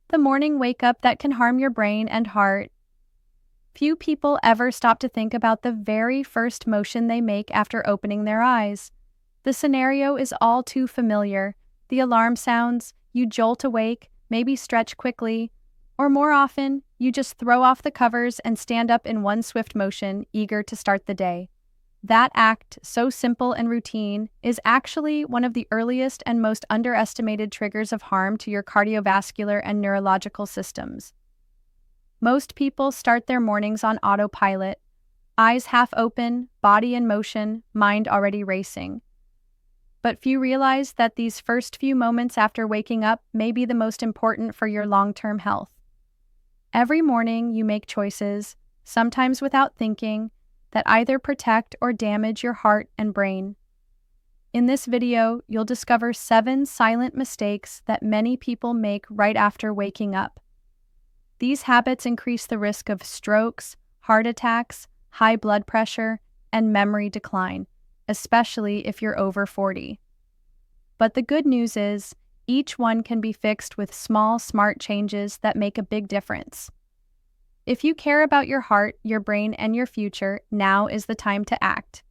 the morning wake-up that can harm your brain and heart. Few people ever stop to think about the very first motion they make after opening their eyes. The scenario is all too familiar. The alarm sounds, you jolt awake, maybe stretch quickly, or more often, you just throw off the covers and stand up in one swift motion, eager to start the day. That act, so simple and routine, is actually one of the earliest and most underestimated triggers of harm to your cardiovascular and neurological systems. Most people start their mornings on autopilot, eyes half open, body in motion, mind already racing. But few realize that these first few moments after waking up may be the most important for your long-term health. Every morning you make choices, sometimes without thinking, that either protect or damage your heart and brain. In this video, you'll discover 7 silent mistakes that many people make right after waking up. These habits increase the risk of strokes, heart attacks, high blood pressure, and memory decline, especially if you're over 40. But the good news is, each one can be fixed with small, smart changes that make a big difference. If you care about your heart, your brain, and your future, now is the time to act.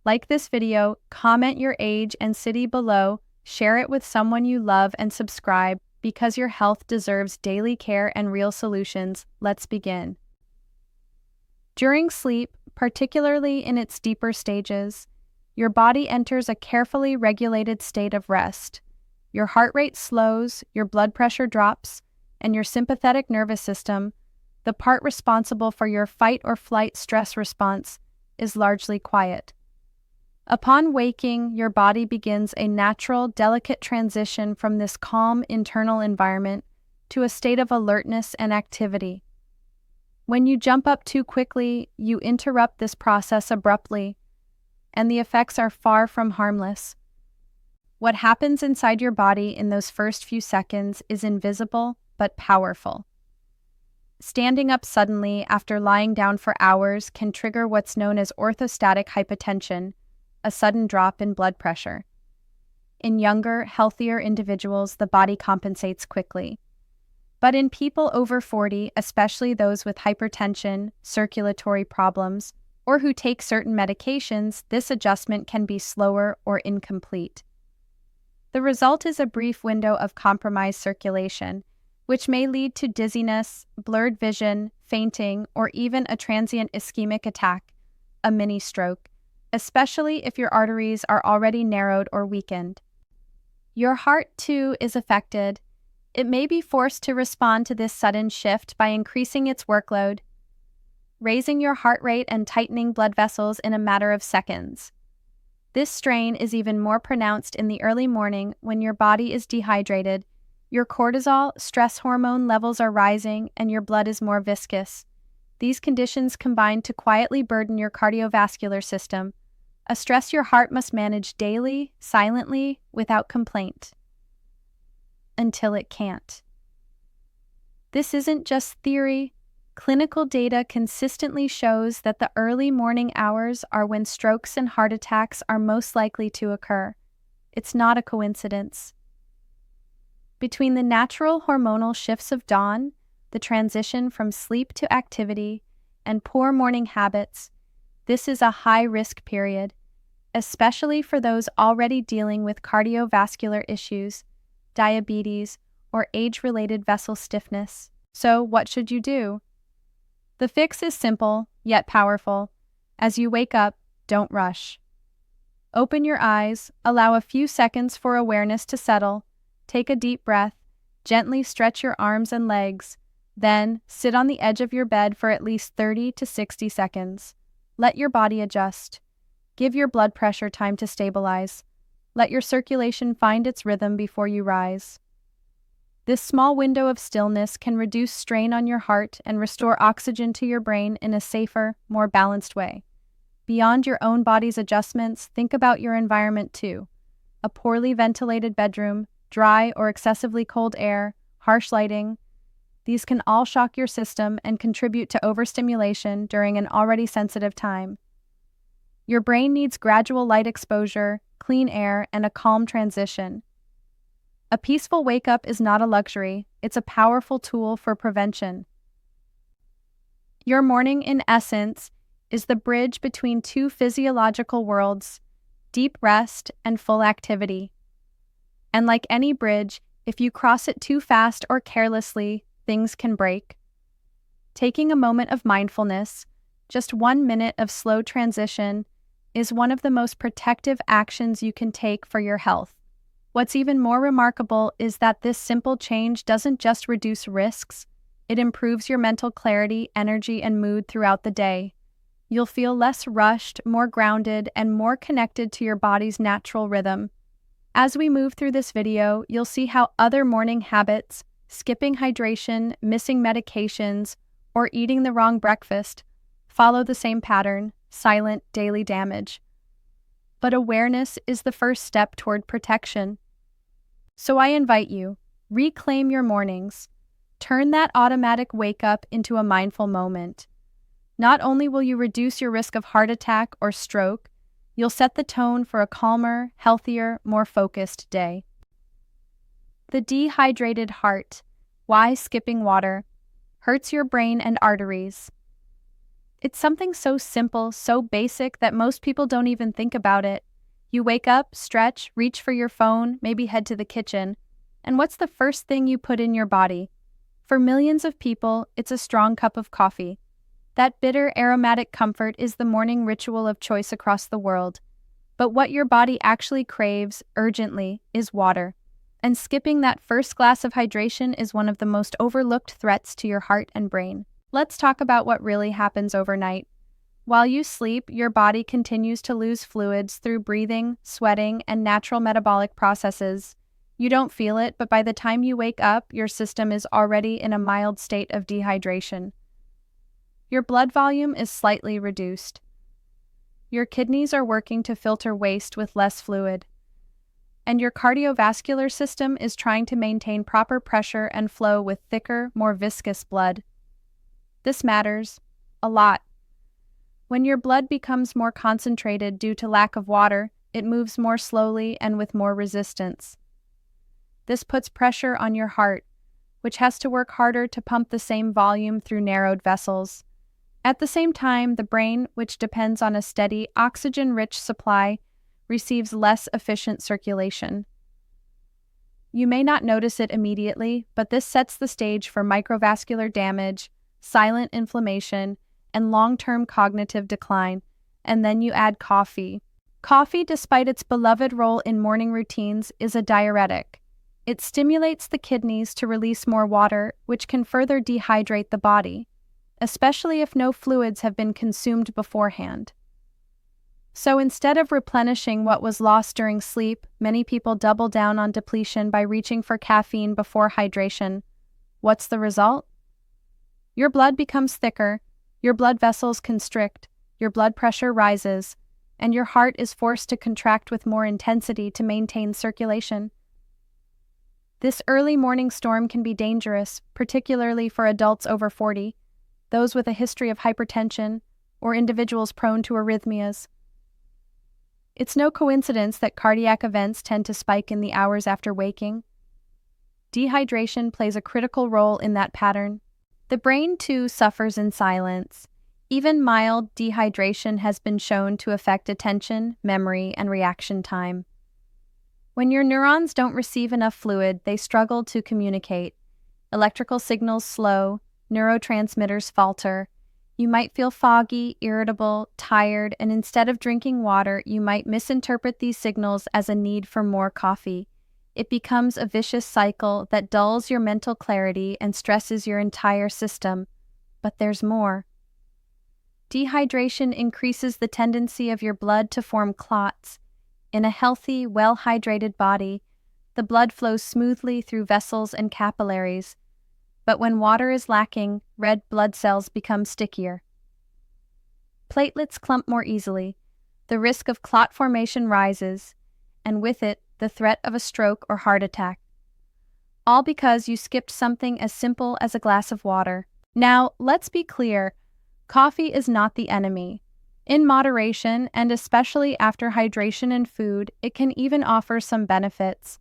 Like this video, comment your age and city below, share it with someone you love, and subscribe, because your health deserves daily care and real solutions. Let's begin. During sleep, particularly in its deeper stages, your body enters a carefully regulated state of rest. Your heart rate slows, your blood pressure drops, and your sympathetic nervous system, the part responsible for your fight or flight stress response, is largely quiet. Upon waking, your body begins a natural, delicate transition from this calm internal environment to a state of alertness and activity. When you jump up too quickly, you interrupt this process abruptly, and the effects are far from harmless. What happens inside your body in those first few seconds is invisible but powerful. Standing up suddenly after lying down for hours can trigger what's known as orthostatic hypotension, a sudden drop in blood pressure. In younger, healthier individuals, the body compensates quickly. But in people over 40, especially those with hypertension, circulatory problems, or who take certain medications, this adjustment can be slower or incomplete. The result is a brief window of compromised circulation, which may lead to dizziness, blurred vision, fainting, or even a transient ischemic attack, a mini stroke, especially if your arteries are already narrowed or weakened. Your heart, too, is affected. It may be forced to respond to this sudden shift by increasing its workload, raising your heart rate and tightening blood vessels in a matter of seconds. This strain is even more pronounced in the early morning when your body is dehydrated, your cortisol, stress hormone levels are rising, and your blood is more viscous. These conditions combine to quietly burden your cardiovascular system, a stress your heart must manage daily, silently, without complaint. Until it can't. This isn't just theory. Clinical data consistently shows that the early morning hours are when strokes and heart attacks are most likely to occur. It's not a coincidence. Between the natural hormonal shifts of dawn, the transition from sleep to activity, and poor morning habits, this is a high-risk period, especially for those already dealing with cardiovascular issues, diabetes, or age-related vessel stiffness. So, what should you do? The fix is simple, yet powerful. As you wake up, don't rush. Open your eyes, allow a few seconds for awareness to settle, take a deep breath, gently stretch your arms and legs, then sit on the edge of your bed for at least 30 to 60 seconds. Let your body adjust. Give your blood pressure time to stabilize. Let your circulation find its rhythm before you rise. This small window of stillness can reduce strain on your heart and restore oxygen to your brain in a safer, more balanced way. Beyond your own body's adjustments, think about your environment too. A poorly ventilated bedroom, dry or excessively cold air, harsh lighting. These can all shock your system and contribute to overstimulation during an already sensitive time. Your brain needs gradual light exposure, clean air, and a calm transition. A peaceful wake-up is not a luxury, it's a powerful tool for prevention. Your morning, in essence, is the bridge between two physiological worlds, deep rest and full activity. And like any bridge, if you cross it too fast or carelessly, things can break. Taking a moment of mindfulness, just 1 minute of slow transition, is one of the most protective actions you can take for your health. What's even more remarkable is that this simple change doesn't just reduce risks, it improves your mental clarity, energy, and mood throughout the day. You'll feel less rushed, more grounded, and more connected to your body's natural rhythm. As we move through this video, you'll see how other morning habits, skipping hydration, missing medications, or eating the wrong breakfast, follow the same pattern: silent daily damage. But awareness is the first step toward protection. So I invite you, reclaim your mornings. Turn that automatic wake-up into a mindful moment. Not only will you reduce your risk of heart attack or stroke, you'll set the tone for a calmer, healthier, more focused day. The dehydrated heart. Why skipping water hurts your brain and arteries. It's something so simple, so basic that most people don't even think about it. You wake up, stretch, reach for your phone, maybe head to the kitchen, and what's the first thing you put in your body? For millions of people, it's a strong cup of coffee. That bitter, aromatic comfort is the morning ritual of choice across the world. But what your body actually craves, urgently, is water. And skipping that first glass of hydration is one of the most overlooked threats to your heart and brain. Let's talk about what really happens overnight. While you sleep, your body continues to lose fluids through breathing, sweating, and natural metabolic processes. You don't feel it, but by the time you wake up, your system is already in a mild state of dehydration. Your blood volume is slightly reduced. Your kidneys are working to filter waste with less fluid. And your cardiovascular system is trying to maintain proper pressure and flow with thicker, more viscous blood. This matters a lot. When your blood becomes more concentrated due to lack of water, it moves more slowly and with more resistance. This puts pressure on your heart, which has to work harder to pump the same volume through narrowed vessels. At the same time, the brain, which depends on a steady, oxygen-rich supply, receives less efficient circulation. You may not notice it immediately, but this sets the stage for microvascular damage, silent inflammation, and long-term cognitive decline. And then you add coffee. Coffee, despite its beloved role in morning routines, is a diuretic. It stimulates the kidneys to release more water, which can further dehydrate the body, especially if no fluids have been consumed beforehand. So instead of replenishing what was lost during sleep, many people double down on depletion by reaching for caffeine before hydration. What's the result? Your blood becomes thicker, your blood vessels constrict, your blood pressure rises, and your heart is forced to contract with more intensity to maintain circulation. This early morning storm can be dangerous, particularly for adults over 40, those with a history of hypertension, or individuals prone to arrhythmias. It's no coincidence that cardiac events tend to spike in the hours after waking. Dehydration plays a critical role in that pattern. The brain, too, suffers in silence. Even mild dehydration has been shown to affect attention, memory, and reaction time. When your neurons don't receive enough fluid, they struggle to communicate. Electrical signals slow, neurotransmitters falter. You might feel foggy, irritable, tired, and instead of drinking water, you might misinterpret these signals as a need for more coffee. It becomes a vicious cycle that dulls your mental clarity and stresses your entire system. But there's more. Dehydration increases the tendency of your blood to form clots. In a healthy, well-hydrated body, the blood flows smoothly through vessels and capillaries. But when water is lacking, red blood cells become stickier. Platelets clump more easily. The risk of clot formation rises, and with it, the threat of a stroke or heart attack. All because you skipped something as simple as a glass of water. Now, let's be clear. Coffee is not the enemy. In moderation, and especially after hydration and food, it can even offer some benefits.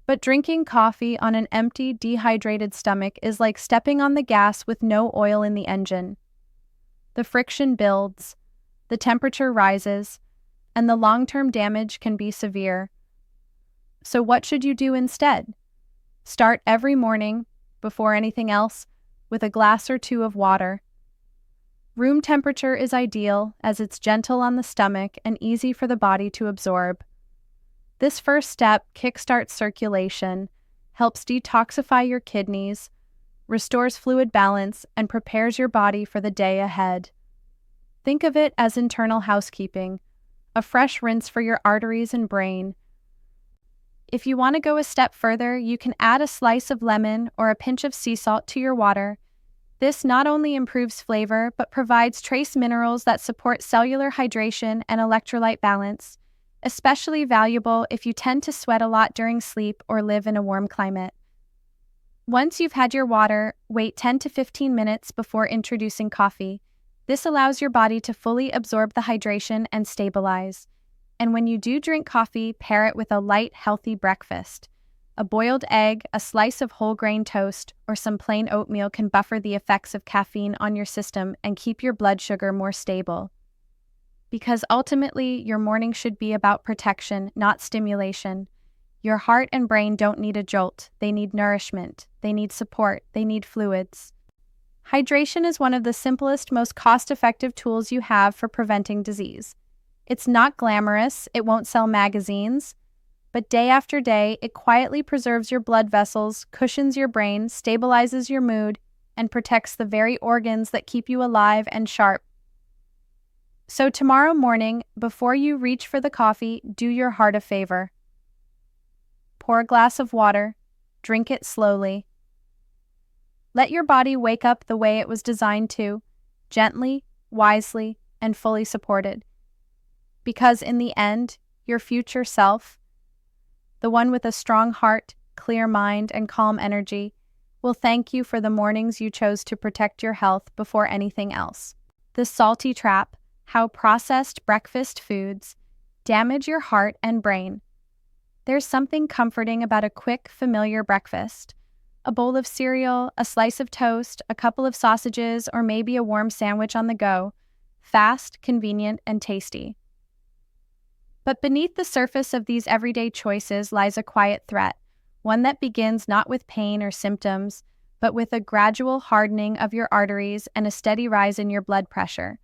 But drinking coffee on an empty, dehydrated stomach is like stepping on the gas with no oil in the engine. The friction builds, the temperature rises, and the long-term damage can be severe. So what should you do instead? Start every morning, before anything else, with a glass or two of water. Room temperature is ideal as it's gentle on the stomach and easy for the body to absorb. This first step kickstarts circulation, helps detoxify your kidneys, restores fluid balance, and prepares your body for the day ahead. Think of it as internal housekeeping, a fresh rinse for your arteries and brain. If you want to go a step further, you can add a slice of lemon or a pinch of sea salt to your water. This not only improves flavor, but provides trace minerals that support cellular hydration and electrolyte balance, especially valuable if you tend to sweat a lot during sleep or live in a warm climate. Once you've had your water, wait 10 to 15 minutes before introducing coffee. This allows your body to fully absorb the hydration and stabilize. And when you do drink coffee, pair it with a light, healthy breakfast. A boiled egg, a slice of whole grain toast, or some plain oatmeal can buffer the effects of caffeine on your system and keep your blood sugar more stable. Because ultimately, your morning should be about protection, not stimulation. Your heart and brain don't need a jolt. They need nourishment. They need support. They need fluids. Hydration is one of the simplest, most cost-effective tools you have for preventing disease. It's not glamorous. It won't sell magazines. But day after day, it quietly preserves your blood vessels, cushions your brain, stabilizes your mood, and protects the very organs that keep you alive and sharp. So tomorrow morning, before you reach for the coffee, do your heart a favor. Pour a glass of water, drink it slowly. Let your body wake up the way it was designed to, gently, wisely, and fully supported. Because in the end, your future self, the one with a strong heart, clear mind, and calm energy, will thank you for the mornings you chose to protect your health before anything else. The salty trap: how processed breakfast foods damage your heart and brain. There's something comforting about a quick, familiar breakfast. A bowl of cereal, a slice of toast, a couple of sausages, or maybe a warm sandwich on the go. Fast, convenient, and tasty. But beneath the surface of these everyday choices lies a quiet threat, one that begins not with pain or symptoms, but with a gradual hardening of your arteries and a steady rise in your blood pressure.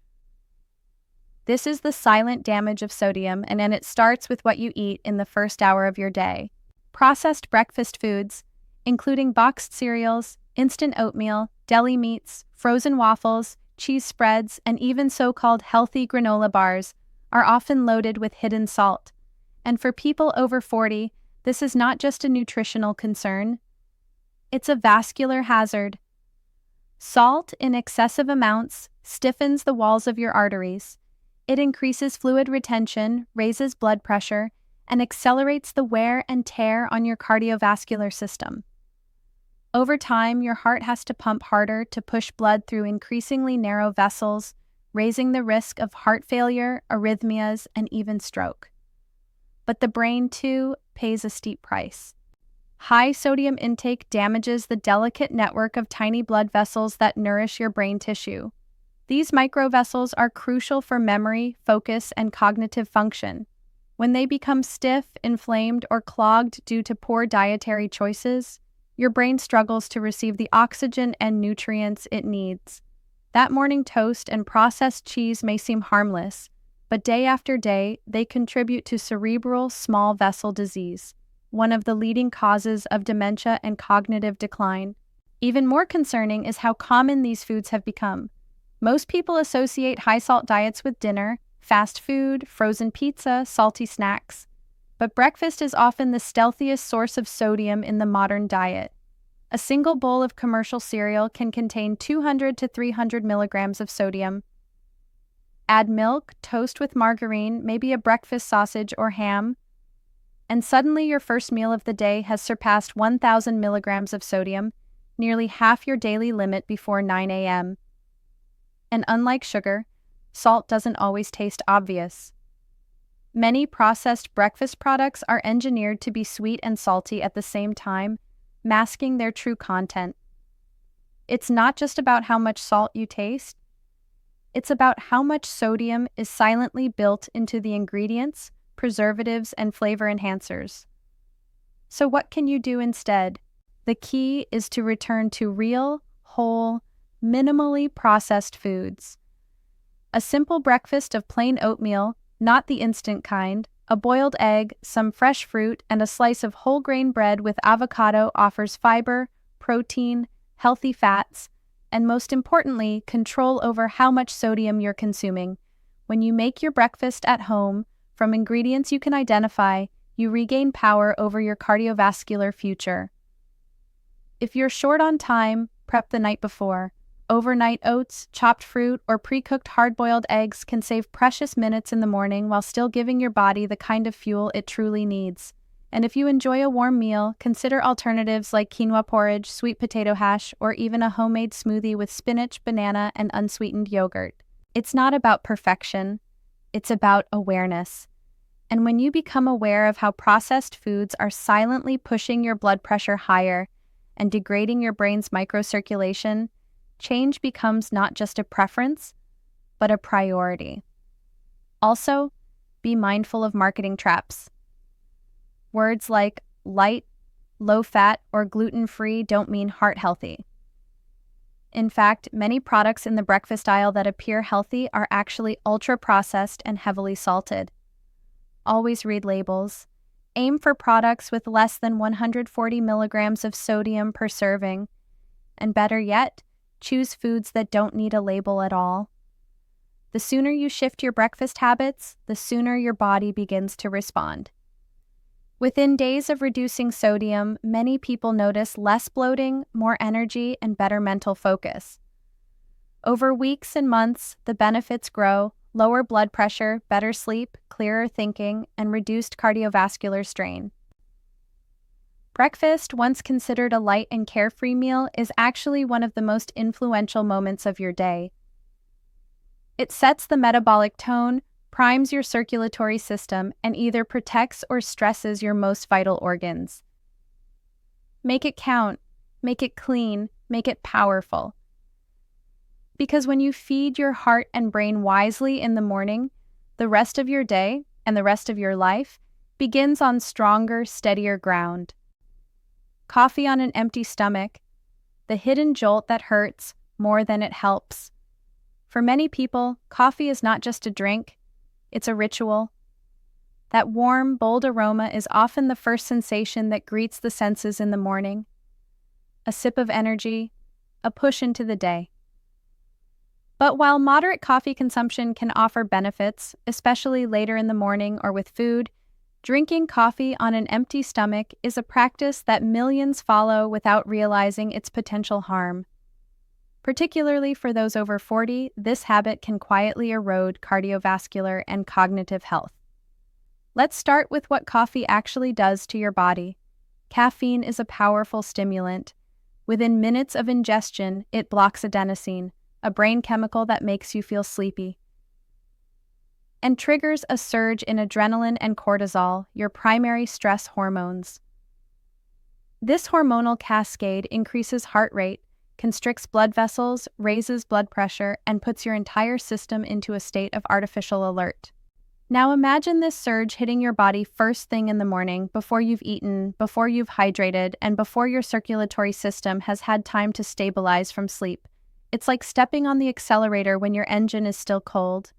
This is the silent damage of sodium, and it starts with what you eat in the first hour of your day. Processed breakfast foods, including boxed cereals, instant oatmeal, deli meats, frozen waffles, cheese spreads, and even so-called healthy granola bars, are often loaded with hidden salt. And for people over 40, this is not just a nutritional concern. It's a vascular hazard. Salt in excessive amounts stiffens the walls of your arteries. It increases fluid retention, raises blood pressure, and accelerates the wear and tear on your cardiovascular system. Over time, your heart has to pump harder to push blood through increasingly narrow vessels, raising the risk of heart failure, arrhythmias, and even stroke. But the brain, too, pays a steep price. High sodium intake damages the delicate network of tiny blood vessels that nourish your brain tissue. These microvessels are crucial for memory, focus, and cognitive function. When they become stiff, inflamed, or clogged due to poor dietary choices, your brain struggles to receive the oxygen and nutrients it needs. That morning toast and processed cheese may seem harmless, but day after day, they contribute to cerebral small vessel disease, one of the leading causes of dementia and cognitive decline. Even more concerning is how common these foods have become. Most people associate high-salt diets with dinner, fast food, frozen pizza, salty snacks. But breakfast is often the stealthiest source of sodium in the modern diet. A single bowl of commercial cereal can contain 200 to 300 milligrams of sodium. Add milk, toast with margarine, maybe a breakfast sausage or ham, and suddenly your first meal of the day has surpassed 1,000 milligrams of sodium, nearly half your daily limit before 9 a.m. And unlike sugar, salt doesn't always taste obvious. Many processed breakfast products are engineered to be sweet and salty at the same time, masking their true content. It's not just about how much salt you taste, it's about how much sodium is silently built into the ingredients, preservatives, and flavor enhancers. So what can you do instead? The key is to return to real, whole, minimally processed foods. A simple breakfast of plain oatmeal, not the instant kind, a boiled egg, some fresh fruit, and a slice of whole grain bread with avocado offers fiber, protein, healthy fats, and most importantly, control over how much sodium you're consuming. When you make your breakfast at home, from ingredients you can identify, you regain power over your cardiovascular future. If you're short on time, prep the night before. Overnight oats, chopped fruit, or pre-cooked hard-boiled eggs can save precious minutes in the morning while still giving your body the kind of fuel it truly needs. And if you enjoy a warm meal, consider alternatives like quinoa porridge, sweet potato hash, or even a homemade smoothie with spinach, banana, and unsweetened yogurt. It's not about perfection, it's about awareness. And when you become aware of how processed foods are silently pushing your blood pressure higher and degrading your brain's microcirculation, change becomes not just a preference, but a priority. Also, be mindful of marketing traps. Words like light, low-fat, or gluten-free don't mean heart-healthy. In fact, many products in the breakfast aisle that appear healthy are actually ultra-processed and heavily salted. Always read labels. Aim for products with less than 140 milligrams of sodium per serving. And better yet, choose foods that don't need a label at all. The sooner you shift your breakfast habits, the sooner your body begins to respond. Within days of reducing sodium, many people notice less bloating, more energy, and better mental focus. Over weeks and months, the benefits grow: lower blood pressure, better sleep, clearer thinking, and reduced cardiovascular strain. Breakfast, once considered a light and carefree meal, is actually one of the most influential moments of your day. It sets the metabolic tone, primes your circulatory system, and either protects or stresses your most vital organs. Make it count, make it clean, make it powerful. Because when you feed your heart and brain wisely in the morning, the rest of your day and the rest of your life begins on stronger, steadier ground. Coffee on an empty stomach, the hidden jolt that hurts more than it helps. For many people, coffee is not just a drink, it's a ritual. That warm, bold aroma is often the first sensation that greets the senses in the morning. A sip of energy, a push into the day. But while moderate coffee consumption can offer benefits, especially later in the morning or with food, drinking coffee on an empty stomach is a practice that millions follow without realizing its potential harm. Particularly for those over 40, this habit can quietly erode cardiovascular and cognitive health. Let's start with what coffee actually does to your body. Caffeine is a powerful stimulant. Within minutes of ingestion, it blocks adenosine, a brain chemical that makes you feel sleepy, and triggers a surge in adrenaline and cortisol, your primary stress hormones. This hormonal cascade increases heart rate, constricts blood vessels, raises blood pressure, and puts your entire system into a state of artificial alert. Now imagine this surge hitting your body first thing in the morning, before you've eaten, before you've hydrated, and before your circulatory system has had time to stabilize from sleep. It's like stepping on the accelerator when your engine is still cold.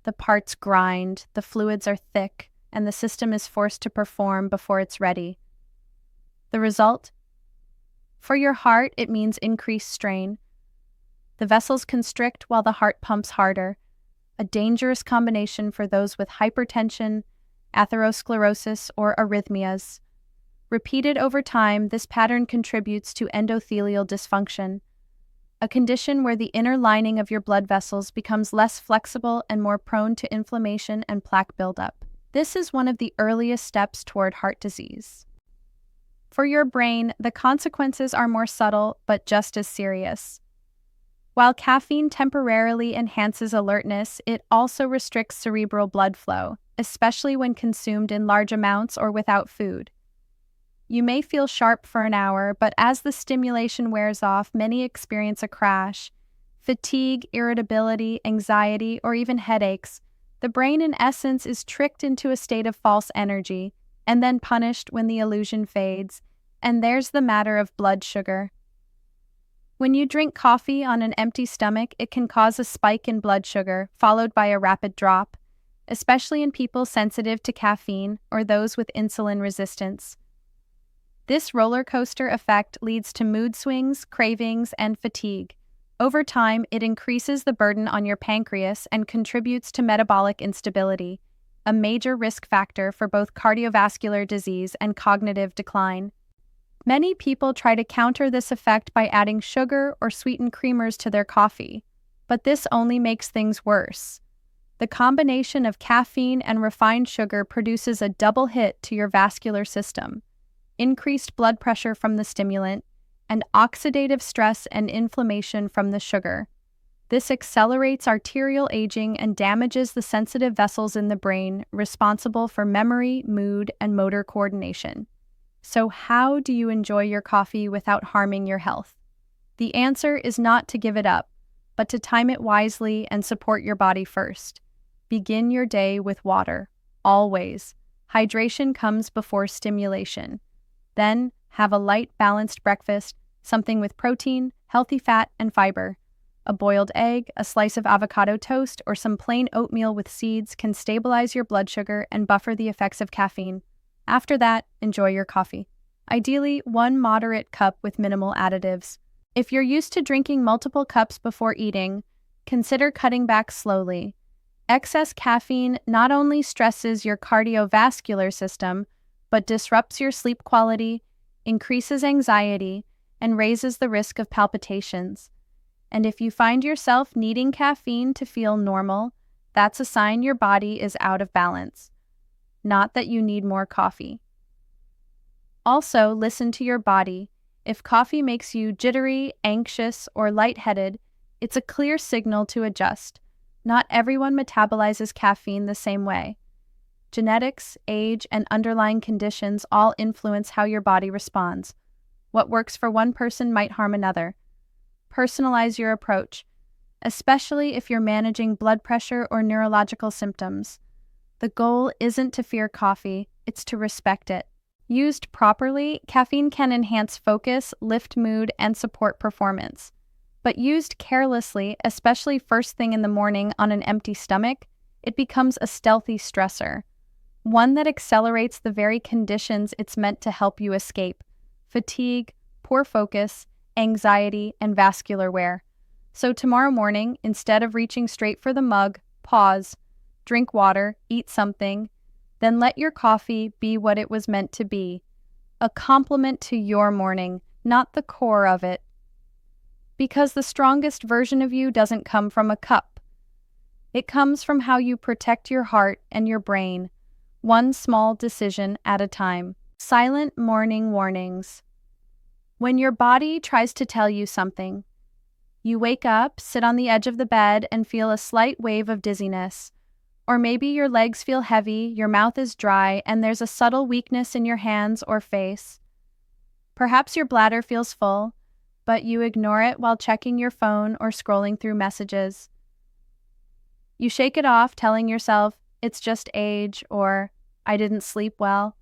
The parts grind, the fluids are thick, and the system is forced to perform before it's ready. The result? For your heart, it means increased strain. The vessels constrict while the heart pumps harder, a dangerous combination for those with hypertension, atherosclerosis, or arrhythmias. Repeated over time, this pattern contributes to endothelial dysfunction, a condition where the inner lining of your blood vessels becomes less flexible and more prone to inflammation and plaque buildup. This is one of the earliest steps toward heart disease. For your brain, the consequences are more subtle but just as serious. While caffeine temporarily enhances alertness, it also restricts cerebral blood flow, especially when consumed in large amounts or without food. You may feel sharp for an hour, but as the stimulation wears off, many experience a crash. Fatigue, irritability, anxiety, or even headaches. The brain, in essence, is tricked into a state of false energy, and then punished when the illusion fades. And there's the matter of blood sugar. When you drink coffee on an empty stomach, it can cause a spike in blood sugar, followed by a rapid drop, especially in people sensitive to caffeine or those with insulin resistance. This roller coaster effect leads to mood swings, cravings, and fatigue. Over time, it increases the burden on your pancreas and contributes to metabolic instability, a major risk factor for both cardiovascular disease and cognitive decline. Many people try to counter this effect by adding sugar or sweetened creamers to their coffee, but this only makes things worse. The combination of caffeine and refined sugar produces a double hit to your vascular system: increased blood pressure from the stimulant, and oxidative stress and inflammation from the sugar. This accelerates arterial aging and damages the sensitive vessels in the brain responsible for memory, mood, and motor coordination. So how do you enjoy your coffee without harming your health? The answer is not to give it up, but to time it wisely and support your body first. Begin your day with water, always. Hydration comes before stimulation. Then, have a light, balanced breakfast, something with protein, healthy fat, and fiber. A boiled egg, a slice of avocado toast, or some plain oatmeal with seeds can stabilize your blood sugar and buffer the effects of caffeine. After that, enjoy your coffee. Ideally, one moderate cup with minimal additives. If you're used to drinking multiple cups before eating, consider cutting back slowly. Excess caffeine not only stresses your cardiovascular system, but disrupts your sleep quality, increases anxiety, and raises the risk of palpitations. And if you find yourself needing caffeine to feel normal, that's a sign your body is out of balance, not that you need more coffee. Also, listen to your body. If coffee makes you jittery, anxious, or lightheaded, it's a clear signal to adjust. Not everyone metabolizes caffeine the same way. Genetics, age, and underlying conditions all influence how your body responds. What works for one person might harm another. Personalize your approach, especially if you're managing blood pressure or neurological symptoms. The goal isn't to fear coffee, it's to respect it. Used properly, caffeine can enhance focus, lift mood, and support performance. But used carelessly, especially first thing in the morning on an empty stomach, it becomes a stealthy stressor, one that accelerates the very conditions it's meant to help you escape: fatigue, poor focus, anxiety, and vascular wear. So tomorrow morning, instead of reaching straight for the mug, pause, drink water, eat something, then let your coffee be what it was meant to be: a complement to your morning, not the core of it. Because the strongest version of you doesn't come from a cup. It comes from how you protect your heart and your brain, one small decision at a time. Silent morning warnings. When your body tries to tell you something, you wake up, sit on the edge of the bed, and feel a slight wave of dizziness. Or maybe your legs feel heavy, your mouth is dry, and there's a subtle weakness in your hands or face. Perhaps your bladder feels full, but you ignore it while checking your phone or scrolling through messages. You shake it off, telling yourself, it's just age, or I didn't sleep well.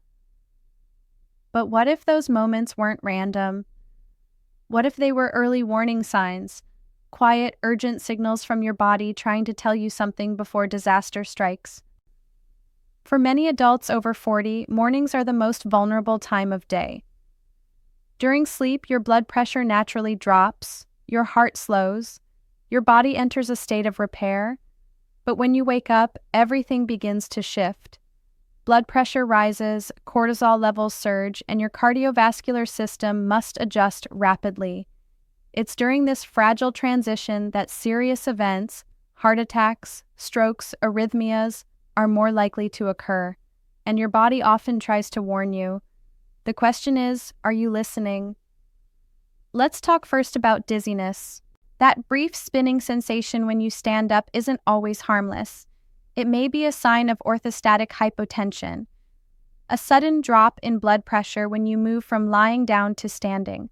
But what if those moments weren't random? What if they were early warning signs, quiet, urgent signals from your body trying to tell you something before disaster strikes? For many adults over 40, mornings are the most vulnerable time of day. During sleep, your blood pressure naturally drops, your heart slows, your body enters a state of repair, but when you wake up, everything begins to shift. Blood pressure rises, cortisol levels surge, and your cardiovascular system must adjust rapidly. It's during this fragile transition that serious events, heart attacks, strokes, arrhythmias, are more likely to occur, and your body often tries to warn you. The question is, are you listening? Let's talk first about dizziness. That brief spinning sensation when you stand up isn't always harmless. It may be a sign of orthostatic hypotension, a sudden drop in blood pressure when you move from lying down to standing.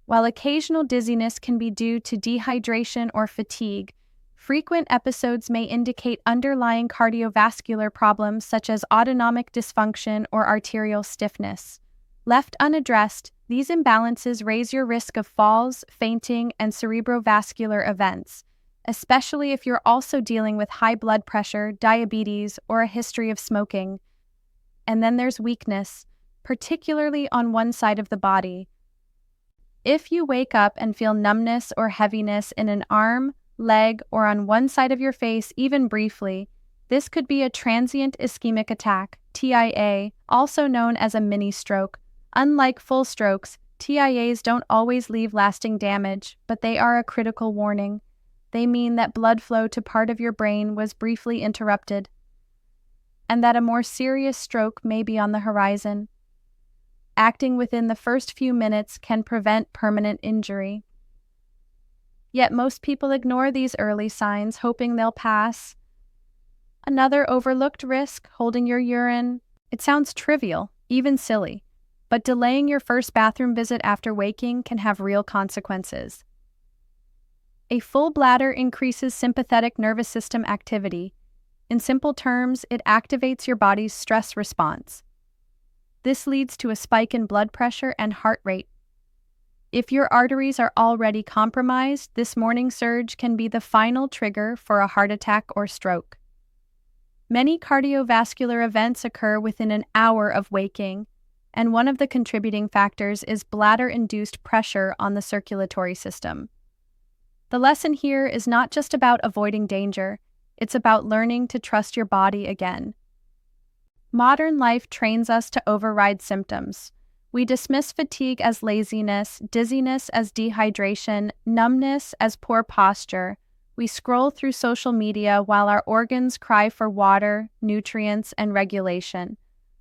While occasional dizziness can be due to dehydration or fatigue, frequent episodes may indicate underlying cardiovascular problems such as autonomic dysfunction or arterial stiffness. Left unaddressed, these imbalances raise your risk of falls, fainting, and cerebrovascular events, especially if you're also dealing with high blood pressure, diabetes, or a history of smoking. And then there's weakness, particularly on one side of the body. If you wake up and feel numbness or heaviness in an arm, leg, or on one side of your face even briefly, this could be a transient ischemic attack, TIA, also known as a mini-stroke. Unlike full strokes, TIAs don't always leave lasting damage, but they are a critical warning. They mean that blood flow to part of your brain was briefly interrupted, and that a more serious stroke may be on the horizon. Acting within the first few minutes can prevent permanent injury. Yet most people ignore these early signs, hoping they'll pass. Another overlooked risk, holding your urine. It sounds trivial, even silly, but delaying your first bathroom visit after waking can have real consequences. A full bladder increases sympathetic nervous system activity. In simple terms, it activates your body's stress response. This leads to a spike in blood pressure and heart rate. If your arteries are already compromised, this morning surge can be the final trigger for a heart attack or stroke. Many cardiovascular events occur within an hour of waking, and one of the contributing factors is bladder-induced pressure on the circulatory system. The lesson here is not just about avoiding danger, it's about learning to trust your body again. Modern life trains us to override symptoms. We dismiss fatigue as laziness, dizziness as dehydration, numbness as poor posture. We scroll through social media while our organs cry for water, nutrients, and regulation.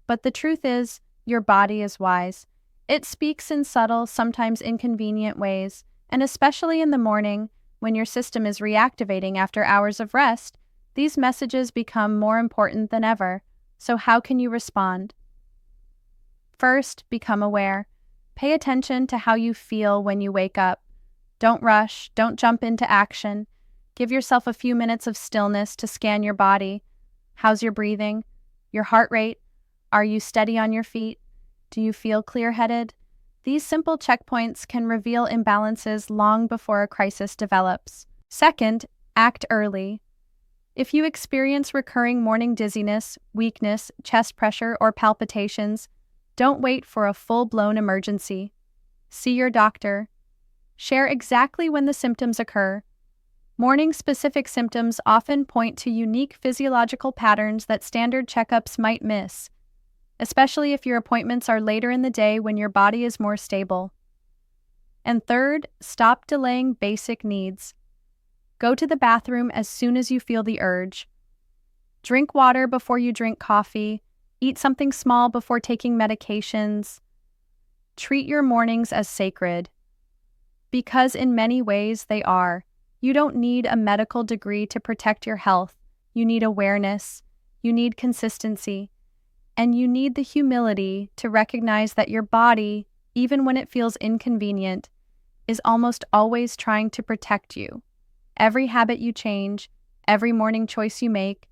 But the truth is, your body is wise. It speaks in subtle, sometimes inconvenient ways, and especially in the morning, when your system is reactivating after hours of rest, these messages become more important than ever. So how can you respond? First, become aware. Pay attention to how you feel when you wake up. Don't rush, don't jump into action. Give yourself a few minutes of stillness to scan your body. How's your breathing? Your heart rate? Are you steady on your feet? Do you feel clear-headed? These simple checkpoints can reveal imbalances long before a crisis develops. Second, act early. If you experience recurring morning dizziness, weakness, chest pressure, or palpitations, don't wait for a full-blown emergency. See your doctor. Share exactly when the symptoms occur. Morning-specific symptoms often point to unique physiological patterns that standard checkups might miss, especially if your appointments are later in the day when your body is more stable. And third, stop delaying basic needs. Go to the bathroom as soon as you feel the urge. Drink water before you drink coffee. Eat something small before taking medications. Treat your mornings as sacred, because in many ways they are. You don't need a medical degree to protect your health. You need awareness, you need consistency, and you need the humility to recognize that your body, even when it feels inconvenient, is almost always trying to protect you. Every habit you change, every morning choice you make,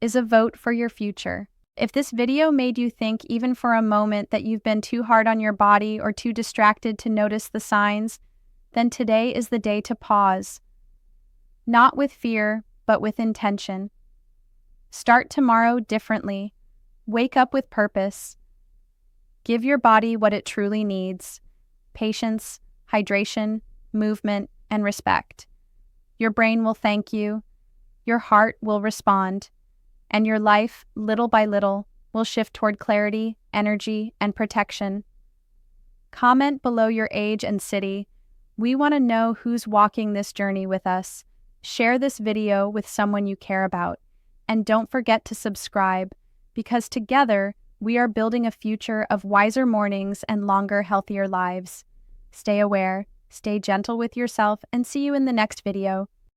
is a vote for your future. If this video made you think even for a moment that you've been too hard on your body or too distracted to notice the signs, then today is the day to pause. Not with fear, but with intention. Start tomorrow differently. Wake up with purpose. Give your body what it truly needs: patience, hydration, movement, and respect. Your brain will thank you, your heart will respond, and your life, little by little, will shift toward clarity, energy, and protection. Comment below your age and city. We want to know who's walking this journey with us. Share this video with someone you care about. And don't forget to subscribe, because together, we are building a future of wiser mornings and longer, healthier lives. Stay aware, Stay gentle with yourself and see you in the next video.